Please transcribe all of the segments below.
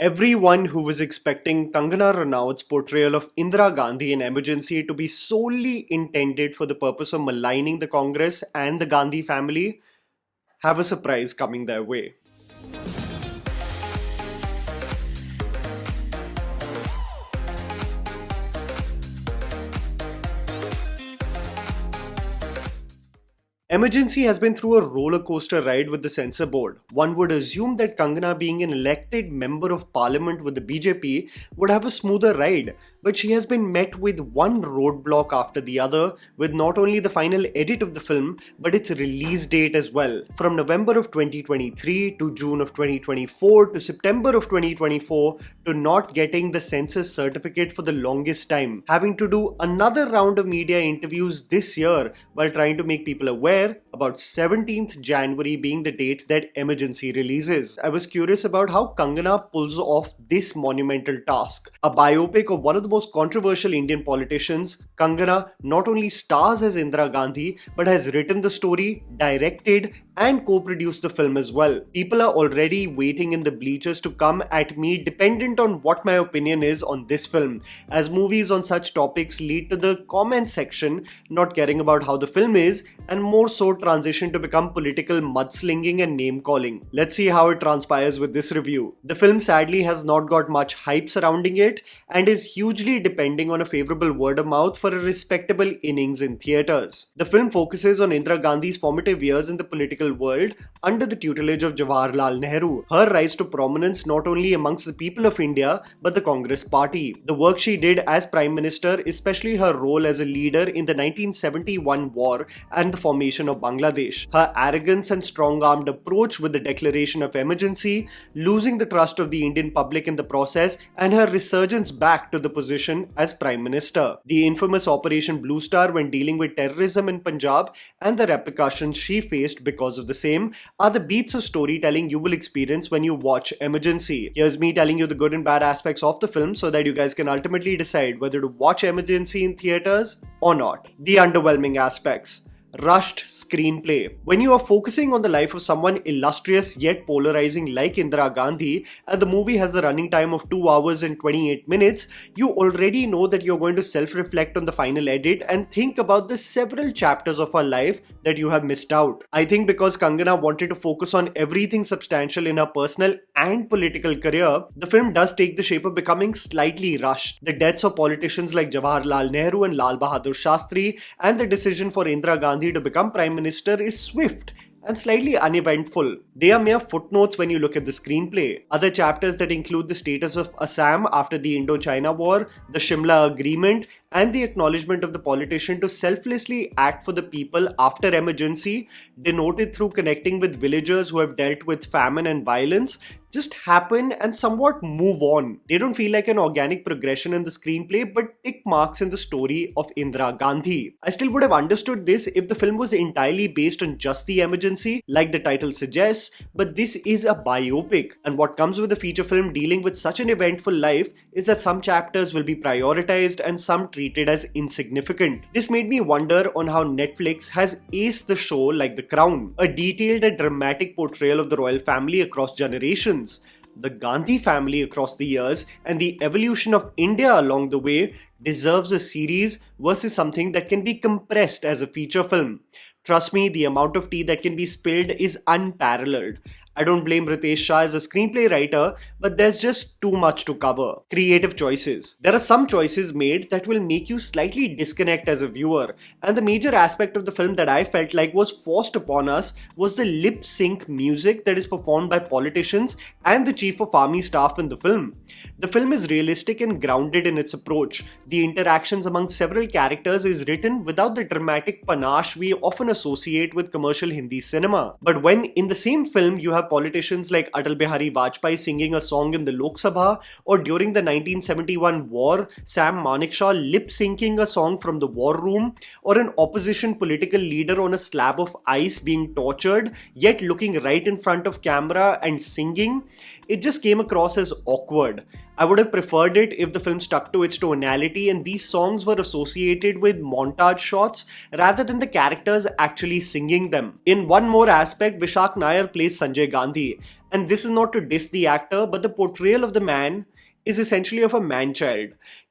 Everyone who was expecting Kangana Ranaut's portrayal of Indira Gandhi in Emergency to be solely intended for the purpose of maligning the Congress and the Gandhi family have a surprise coming their way. Emergency has been through a roller coaster ride with the censor board. One would assume that Kangana, being an elected member of parliament with the BJP, would have a smoother ride, but she has been met with one roadblock after the other, with not only the final edit of the film, but its release date as well. From November of 2023 to June of 2024 to September of 2024 to not getting the census certificate for the longest time, having to do another round of media interviews this year while trying to make people aware about 17th January being the date that Emergency releases. I was curious about how Kangana pulls off this monumental task. A biopic of one of the most controversial Indian politicians, Kangana not only stars as Indira Gandhi but has written the story, directed and co-produced the film as well. People are already waiting in the bleachers to come at me dependent on what my opinion is on this film, as movies on such topics lead to the comment section not caring about how the film is and more so transition to become political mudslinging and name calling. Let's see how it transpires with this review. The film sadly has not got much hype surrounding it and is hugely depending on a favourable word of mouth for a respectable innings in theatres. The film focuses on Indira Gandhi's formative years in the political world under the tutelage of Jawaharlal Nehru, her rise to prominence not only amongst the people of India but the Congress party, the work she did as Prime Minister, especially her role as a leader in the 1971 war and the formation of Bangladesh, her arrogance and strong-armed approach with the declaration of emergency, losing the trust of the Indian public in the process, and her resurgence back to the position as Prime Minister. The infamous Operation Blue Star when dealing with terrorism in Punjab and the repercussions she faced because of the same are the beats of storytelling you will experience when you watch Emergency. Here's me telling you the good and bad aspects of the film so that you guys can ultimately decide whether to watch Emergency in theatres or not. The underwhelming aspects. Rushed screenplay. When you are focusing on the life of someone illustrious yet polarizing like Indira Gandhi, and the movie has a running time of 2 hours and 28 minutes, you already know that you're going to self-reflect on the final edit and think about the several chapters of her life that you have missed out. I think because Kangana wanted to focus on everything substantial in her personal and political career, the film does take the shape of becoming slightly rushed. The deaths of politicians like Jawaharlal Nehru and Lal Bahadur Shastri and the decision for Indira Gandhi to become Prime Minister is swift and slightly uneventful. They are mere footnotes when you look at the screenplay. Other chapters that include the status of Assam after the Indo-China War, the Shimla Agreement, and the acknowledgement of the politician to selflessly act for the people after emergency, denoted through connecting with villagers who have dealt with famine and violence, just happen and somewhat move on. They don't feel like an organic progression in the screenplay but tick marks in the story of Indira Gandhi. I still would have understood this if the film was entirely based on just the emergency, like the title suggests, but this is a biopic, and what comes with a feature film dealing with such an eventful life is that some chapters will be prioritized and some treated as insignificant. This made me wonder on how Netflix has aced the show like The Crown, a detailed and dramatic portrayal of the royal family across generations, the Gandhi family across the years, and the evolution of India along the way deserves a series versus something that can be compressed as a feature film. Trust me, the amount of tea that can be spilled is unparalleled. I don't blame Ritesh Shah as a screenplay writer, but there's just too much to cover. Creative choices. There are some choices made that will make you slightly disconnect as a viewer, and the major aspect of the film that I felt like was forced upon us was the lip sync music that is performed by politicians and the chief of army staff in the film. The film is realistic and grounded in its approach. The interactions among several characters is written without the dramatic panache we often associate with commercial Hindi cinema. But when in the same film you have politicians like Atal Bihari Vajpayee singing a song in the Lok Sabha, or during the 1971 war, Sam Manekshaw lip-syncing a song from the war room, or an opposition political leader on a slab of ice being tortured, yet looking right in front of camera and singing, it just came across as awkward. I would have preferred it if the film stuck to its tonality and these songs were associated with montage shots rather than the characters actually singing them. In one more aspect, Vishak Nair plays Sanjay Gandhi. And this is not to diss the actor, but the portrayal of the man is essentially of a man-child,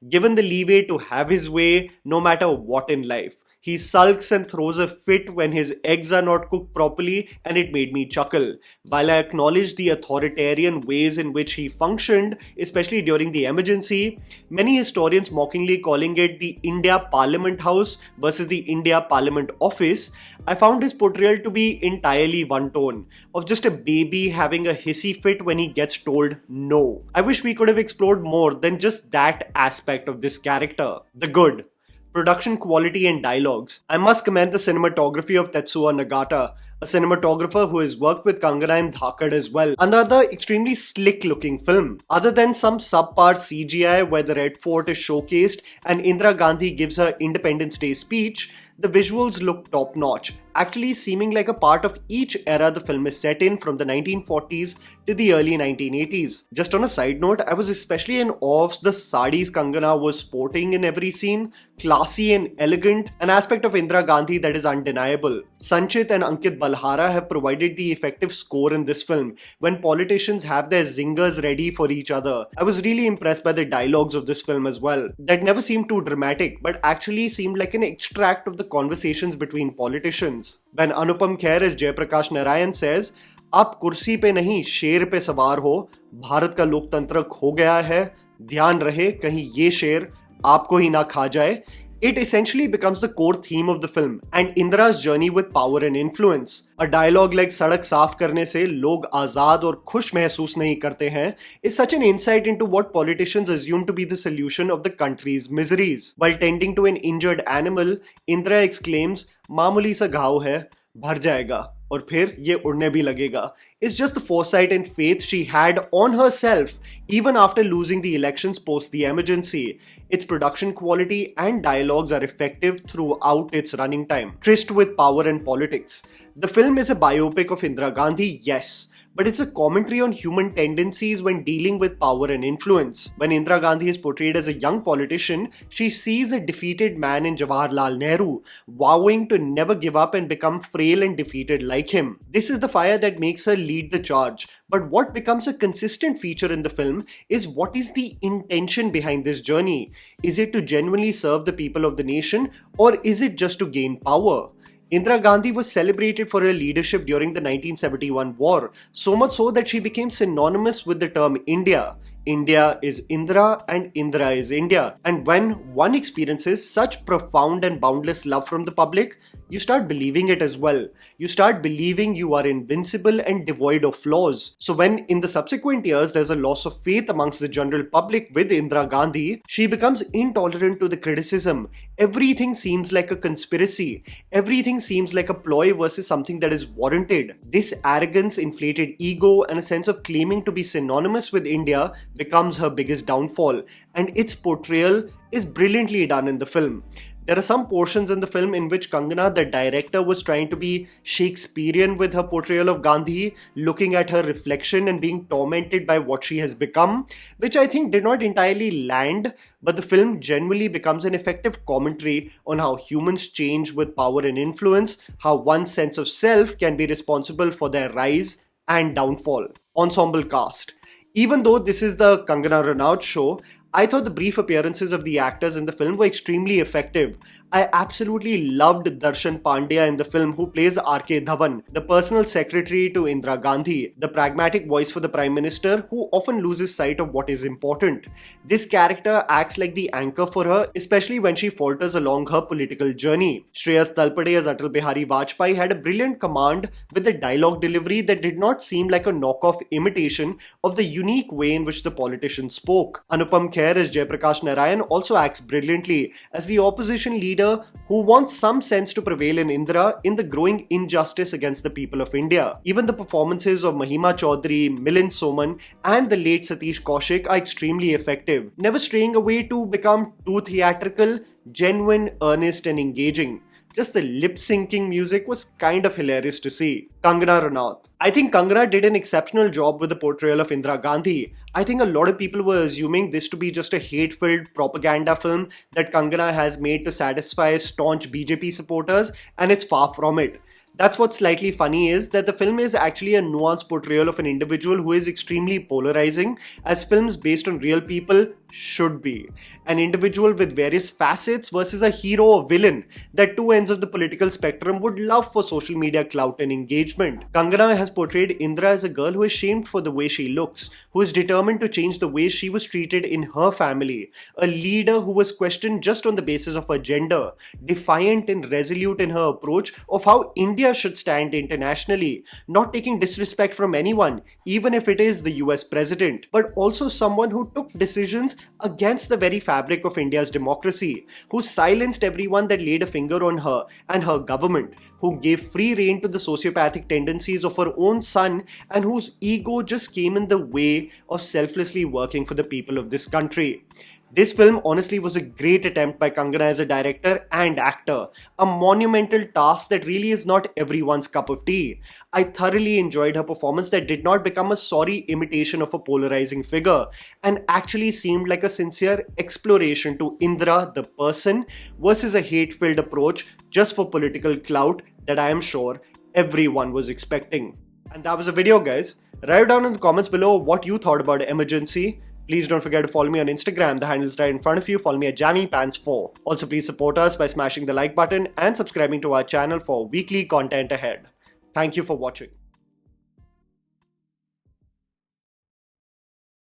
given the leeway to have his way no matter what in life. He sulks and throws a fit when his eggs are not cooked properly, and it made me chuckle. While I acknowledge the authoritarian ways in which he functioned, especially during the emergency, many historians mockingly calling it the India Parliament House versus the India Parliament Office, I found his portrayal to be entirely one tone, of just a baby having a hissy fit when he gets told no. I wish we could have explored more than just that aspect of this character. The good. Production quality and dialogues. I must commend the cinematography of Tetsuo Nagata, a cinematographer who has worked with Kangana in Dhakad as well. Another extremely slick looking film. Other than some subpar CGI where the Red Fort is showcased and Indira Gandhi gives her Independence Day speech, the visuals look top notch, actually seeming like a part of each era the film is set in, from the 1940s to the early 1980s. Just on a side note, I was especially in awe of the sarees Kangana was sporting in every scene. Classy and elegant, an aspect of Indira Gandhi that is undeniable. Sanchit and Ankit Balhara have provided the effective score in this film when politicians have their zingers ready for each other. I was really impressed by the dialogues of this film as well, that never seemed too dramatic but actually seemed like an extract of the conversations between politicians. When Anupam Kher as Jayaprakash Narayan says, "आप कुर्सी पे नहीं शेर पे सवार हो, भारत का लोकतंत्र खो गया है, ध्यान रहे कहीं ये शेर आपको ही ना खा जाए," it essentially becomes the core theme of the film and Indira's journey with power and influence. A dialogue like "सड़क साफ करने से लोग आजाद और खुश महसूस नहीं करते हैं" is such an insight into what politicians assume to be the solution of the country's miseries. While tending to an injured animal, Indira exclaims, "मामूली सा घाव है, भर जाएगा और फिर ये उड़ने भी लगेगा." It's just the foresight and faith she had on herself even after losing the elections post the emergency. Its production quality and dialogues are effective throughout its running time. Tryst with power and politics. The film is a biopic of Indira Gandhi, yes, but it's a commentary on human tendencies when dealing with power and influence. When Indira Gandhi is portrayed as a young politician, she sees a defeated man in Jawaharlal Nehru, vowing to never give up and become frail and defeated like him. This is the fire that makes her lead the charge. But what becomes a consistent feature in the film is what is the intention behind this journey? Is it to genuinely serve the people of the nation, or is it just to gain power? Indira Gandhi was celebrated for her leadership during the 1971 war, so much so that she became synonymous with the term India. India is Indira and Indira is India. And when one experiences such profound and boundless love from the public, you start believing it as well. You start believing you are invincible and devoid of flaws. So when in the subsequent years there's a loss of faith amongst the general public with Indira Gandhi, she becomes intolerant to the criticism. Everything seems like a conspiracy. Everything seems like a ploy versus something that is warranted. This arrogance, inflated ego, and a sense of claiming to be synonymous with India becomes her biggest downfall, and its portrayal is brilliantly done in the film. There are some portions in the film in which Kangana, the director, was trying to be Shakespearean with her portrayal of Gandhi, looking at her reflection and being tormented by what she has become, which I think did not entirely land, but the film genuinely becomes an effective commentary on how humans change with power and influence, how one's sense of self can be responsible for their rise and downfall. Ensemble cast. Even though this is the Kangana Ranaut show, I thought the brief appearances of the actors in the film were extremely effective. I absolutely loved Darshan Pandya in the film, who plays R.K. Dhawan, the personal secretary to Indira Gandhi, the pragmatic voice for the Prime Minister who often loses sight of what is important. This character acts like the anchor for her, especially when she falters along her political journey. Shreyas Talpade as Atal Bihari Vajpayee had a brilliant command with a dialogue delivery that did not seem like a knockoff imitation of the unique way in which the politician spoke. Anupam Kher as Jayaprakash Narayan also acts brilliantly as the opposition leader who wants some sense to prevail in Indira in the growing injustice against the people of India. Even the performances of Mahima Chaudhary, Milind Soman and the late Satish Kaushik are extremely effective, never straying away to become too theatrical, genuine, earnest and engaging. Just the lip-syncing music was kind of hilarious to see. Kangana Ranaut. I think Kangana did an exceptional job with the portrayal of Indira Gandhi. I think a lot of people were assuming this to be just a hate-filled propaganda film that Kangana has made to satisfy staunch BJP supporters, and it's far from it. That's what's slightly funny is that the film is actually a nuanced portrayal of an individual who is extremely polarizing, as films based on real people should be. An individual with various facets versus a hero or villain that two ends of the political spectrum would love for social media clout and engagement. Kangana has portrayed Indra as a girl who is shamed for the way she looks, who is determined to change the way she was treated in her family, a leader who was questioned just on the basis of her gender, defiant and resolute in her approach of how India should stand internationally, not taking disrespect from anyone, even if it is the US president, but also someone who took decisions against the very fabric of India's democracy, who silenced everyone that laid a finger on her and her government, who gave free rein to the sociopathic tendencies of her own son, and whose ego just came in the way of selflessly working for the people of this country. This film honestly was a great attempt by Kangana as a director and actor, a monumental task that really is not everyone's cup of tea. I thoroughly enjoyed her performance that did not become a sorry imitation of a polarizing figure and actually seemed like a sincere exploration to Indra the person versus a hate-filled approach just for political clout that I am sure everyone was expecting. And that was the video, guys. Write down in the comments below what you thought about Emergency. Please don't forget to follow me on Instagram. The handle is right in front of you. Follow me at JammyPants4. Also, please support us by smashing the like button and subscribing to our channel for weekly content ahead. Thank you for watching.